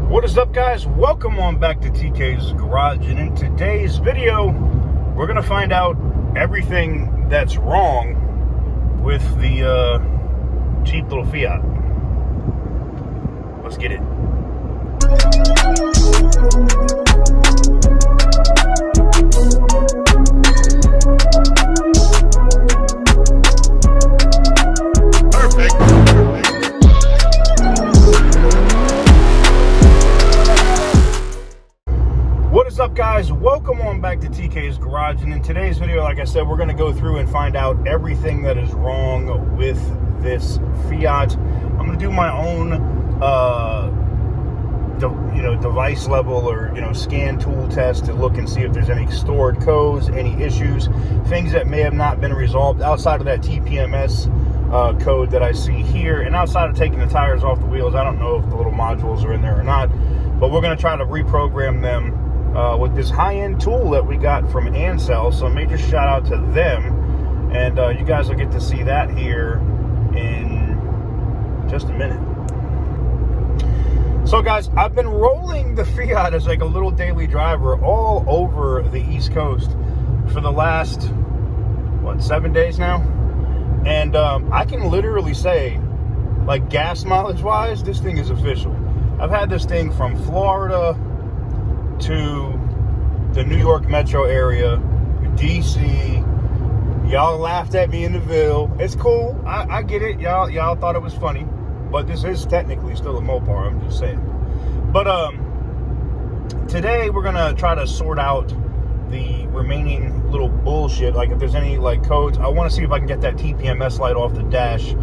What is up, guys? Welcome on back to TK's Garage, and in today's video we're gonna find out everything that's wrong with the cheap little Fiat. Let's get it. What is up, guys? Welcome on back to TK's Garage, and in today's video, like I said, we're going to go through and find out everything that is wrong with this Fiat. I'm going to do my own device level or scan tool test to look and see if there's any stored codes, any issues, things that may have not been resolved outside of that TPMS code that I see here, and outside of taking the tires off the wheels. I don't know if the little modules are in there or not, but we're going to try to reprogram them with this high-end tool that we got from Ansell. So major shout out to them, and you guys will get to see that here in just a minute. So guys, I've been rolling the Fiat as like a little daily driver all over the East Coast for the last 7 days now, and I can literally say, like, gas mileage wise, this thing is official. I've had this thing from Florida to the New York metro area, DC. Y'all laughed at me in the Ville. It's cool. I get it. Y'all thought it was funny, but this is technically still a Mopar. I'm just saying. But today we're gonna try to sort out the remaining little bullshit. Like, if there's any like codes, I want to see if I can get that TPMS light off the dash.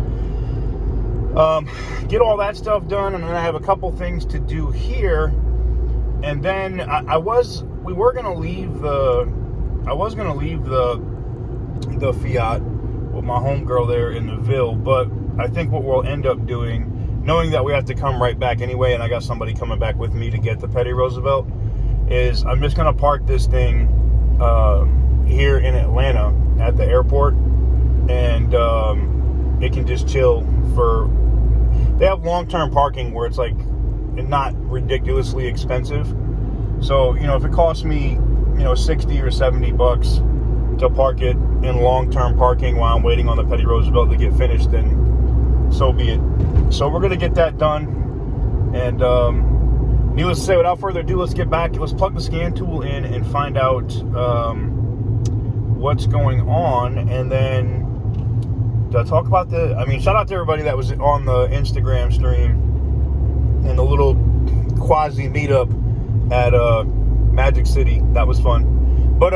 Get all that stuff done, and then I have a couple things to do here. And then I was gonna leave the Fiat with my homegirl there in the Ville, but I think what we'll end up doing, knowing that we have to come right back anyway, and I got somebody coming back with me to get the Petty Roosevelt, is I'm just gonna park this thing here in Atlanta at the airport, and it can just chill for. They have long-term parking where it's like not ridiculously expensive. So, if it costs me, 60 or 70 bucks to park it in long-term parking while I'm waiting on the Petty Roosevelt to get finished, then so be it. So we're going to get that done. And needless to say, without further ado, let's get back. Let's plug the scan tool in and find out what's going on. And then talk about shout out to everybody that was on the Instagram stream and the little quasi meetup at Magic City. That was fun. But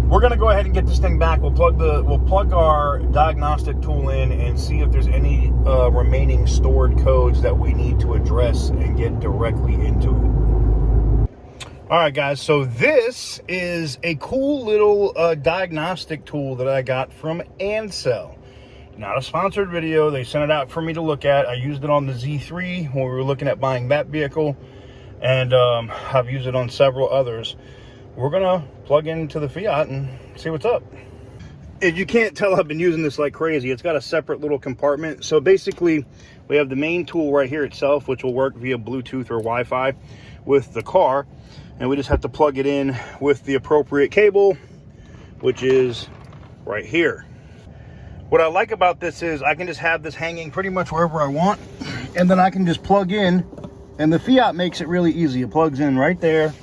we're gonna go ahead and get this thing back. We'll plug our diagnostic tool in and see if there's any remaining stored codes that we need to address and get directly into it. All right, guys, so this is a cool little diagnostic tool that I got from Ansell. Not a sponsored video. They sent it out for me to look at. I used it on the Z3 when we were looking at buying that vehicle, and I've used it on several others. We're gonna plug into the Fiat and see what's up. If you can't tell, I've been using this like crazy. It's got a separate little compartment. So basically, we have the main tool right here itself, which will work via Bluetooth or Wi-Fi with the car, and we just have to plug it in with the appropriate cable, which is right here. What I like about this is I can just have this hanging pretty much wherever I want, and then I can just plug in, and the Fiat makes it really easy. It plugs in right there,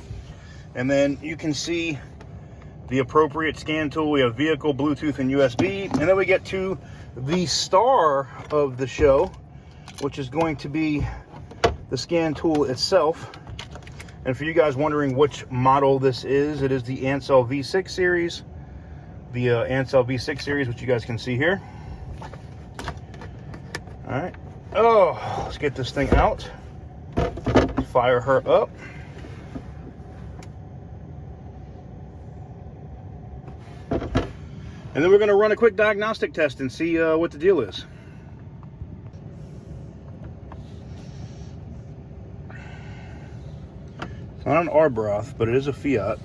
and then you can see the appropriate scan tool. We have vehicle, Bluetooth, and USB, and then we get to the star of the show, which is going to be the scan tool itself. And for you guys wondering which model this is, it is the Ansell V6 series. The Ansell V6 series, which you guys can see here. All right. Oh, let's get this thing out. Fire her up. And then we're going to run a quick diagnostic test and see what the deal is. It's not an Arbroath, but it is a Fiat.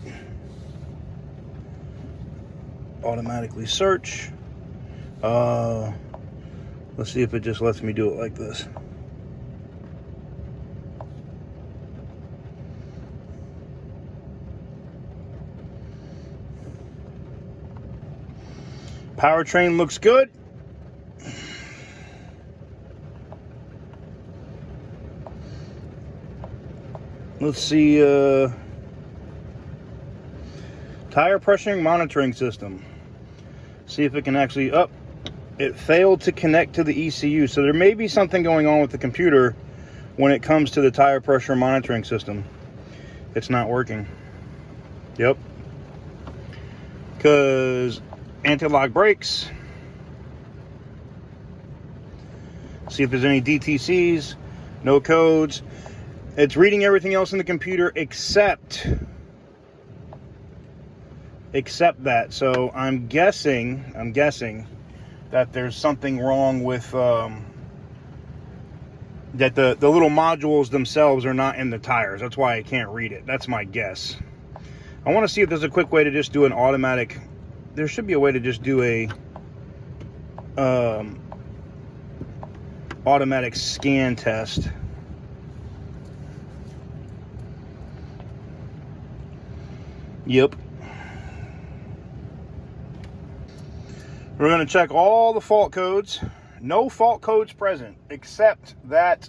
Automatically search. Let's see if it just lets me do it like this. Powertrain looks good. Let's see, tire pressure monitoring system. See if it can actually, it failed to connect to the ECU. So there may be something going on with the computer when it comes to the tire pressure monitoring system. It's not working. Yep. Because anti-lock brakes. See if there's any DTCs, no codes. It's reading everything else in the computer except that. So I'm guessing that there's something wrong with that the little modules themselves are not in the tires. That's why I can't read it. That's my guess. I want to see if there's a quick way to just do an automatic. There should be a way to just do a automatic scan test. Yep. We're going to check all the fault codes. No fault codes present except that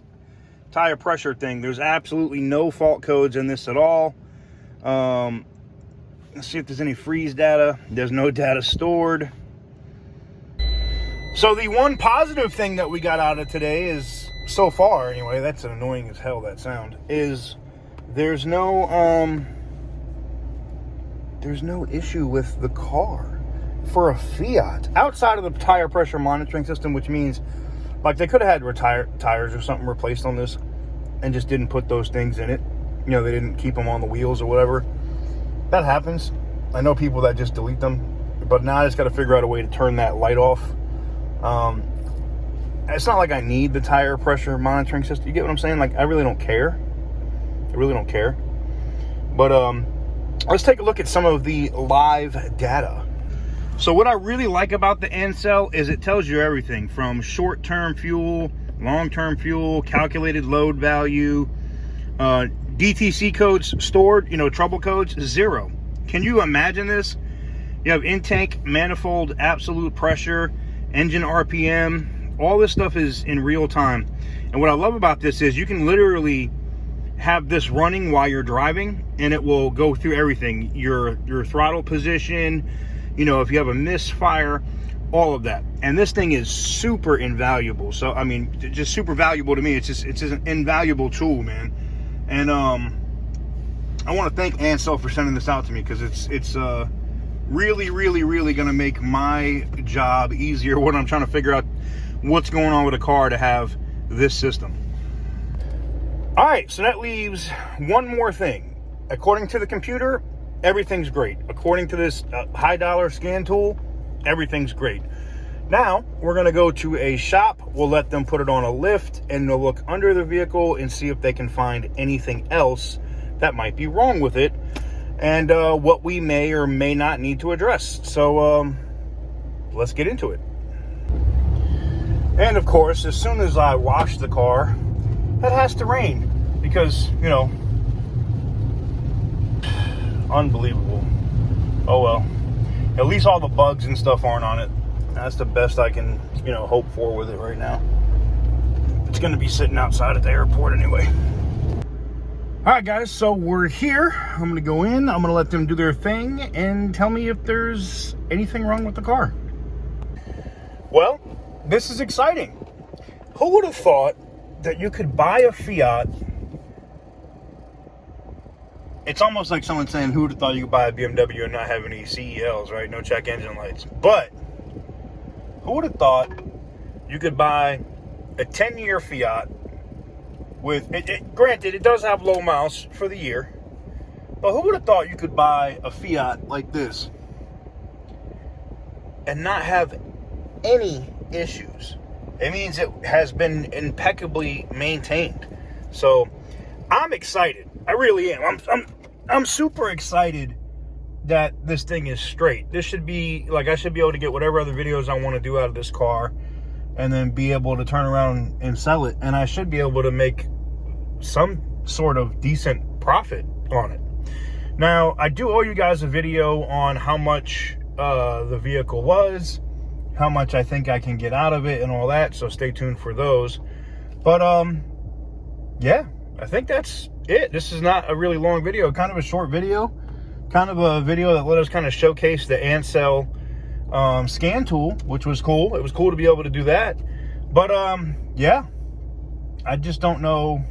tire pressure thing. There's absolutely no fault codes in this at all. Let's see if there's any freeze data. There's no data stored. So the one positive thing that we got out of today is, so far anyway, that's annoying as hell, that sound, is there's no issue with the car for a Fiat outside of the tire pressure monitoring system, which means like they could have had tires or something replaced on this and just didn't put those things in it. You know, they didn't keep them on the wheels or whatever. That happens. I know people that just delete them, but now I just got to figure out a way to turn that light off. It's not like I need the tire pressure monitoring system. You get what I'm saying? Like, I really don't care. I really don't care. But let's take a look at some of the live data. So what I really like about the Ancel is it tells you everything from short-term fuel, long-term fuel, calculated load value, DTC codes stored, you know, trouble codes, 0. Can you imagine this? You have intake, manifold, absolute pressure, engine RPM, all this stuff is in real time. And what I love about this is you can literally have this running while you're driving and it will go through everything. Your throttle position, you know, if you have a misfire, all of that. And this thing is super invaluable. So, I mean, just super valuable to me. It's just an invaluable tool, man. And I want to thank Ancel for sending this out to me because it's really, really, really going to make my job easier when I'm trying to figure out what's going on with a car to have this system. All right, so that leaves one more thing. According to the computer, everything's great. According to this high dollar scan tool, everything's great. Now, we're going to go to a shop. We'll let them put it on a lift and they'll look under the vehicle and see if they can find anything else that might be wrong with it and what we may or may not need to address. So let's get into it. And of course, as soon as I wash the car, it has to rain because, you know, unbelievable. Oh well, at least all the bugs and stuff aren't on it. That's the best I can, you know, hope for with it right now. It's going to be sitting outside at the airport anyway. All right, guys, so we're here. I'm going to go in. I'm going to let them do their thing and tell me if there's anything wrong with the car. Well, this is exciting. Who would have thought that you could buy a Fiat? It's almost like someone saying, who would have thought you could buy a BMW and not have any CELs, right? No check engine lights. But who would have thought you could buy a 10-year Fiat with, granted, it does have low miles for the year, but who would have thought you could buy a Fiat like this and not have any issues? It means it has been impeccably maintained. So I'm excited. I really am. I'm super excited that this thing is straight. This should be, like, I should be able to get whatever other videos I want to do out of this car and then be able to turn around and sell it. And I should be able to make some sort of decent profit on it. Now, I do owe you guys a video on how much the vehicle was. how much I think I can get out of it and all that. So stay tuned for those. But yeah, I think that's it. This is not a really long video, kind of a short video, kind of a video that let us kind of showcase the Ansel scan tool, which was cool. It was cool to be able to do that. But yeah, I just don't know.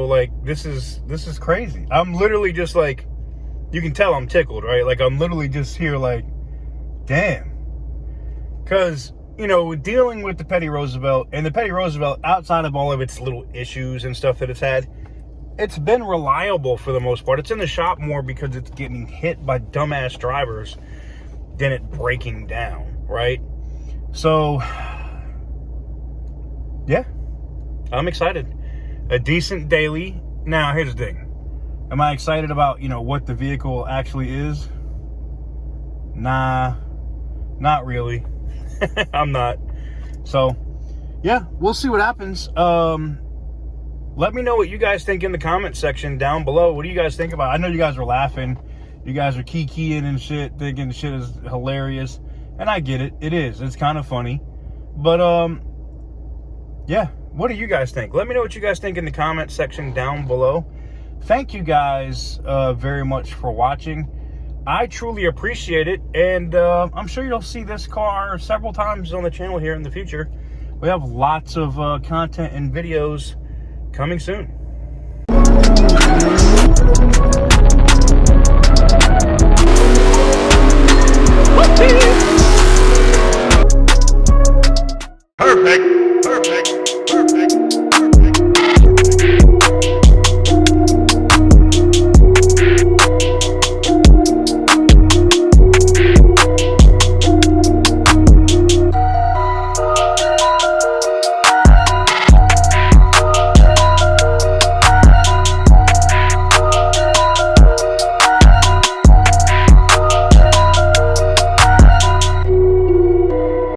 Like, this is crazy. I'm literally just like, you can tell I'm tickled, right? Like, I'm literally just here like, damn. Because, you know, dealing with the Petty Roosevelt, and the Petty Roosevelt, outside of all of its little issues and stuff that it's had, it's been reliable for the most part. It's in the shop more because it's getting hit by dumbass drivers than it breaking down, right? So, yeah, I'm excited. A decent daily. Now, here's the thing. Am I excited about, you know, what the vehicle actually is? Nah, not really. I'm not. So, yeah, we'll see what happens. Let me know what you guys think in the comment section down below. What do you guys think about it? I know you guys are laughing. You guys are keying and shit, thinking shit is hilarious. And I get it. It is. It's kind of funny. But, yeah. What do you guys think? Let me know what you guys think in the comment section down below. Thank you guys very much for watching. I truly appreciate it. And I'm sure you'll see this car several times on the channel here in the future. We have lots of content and videos coming soon. Perfect.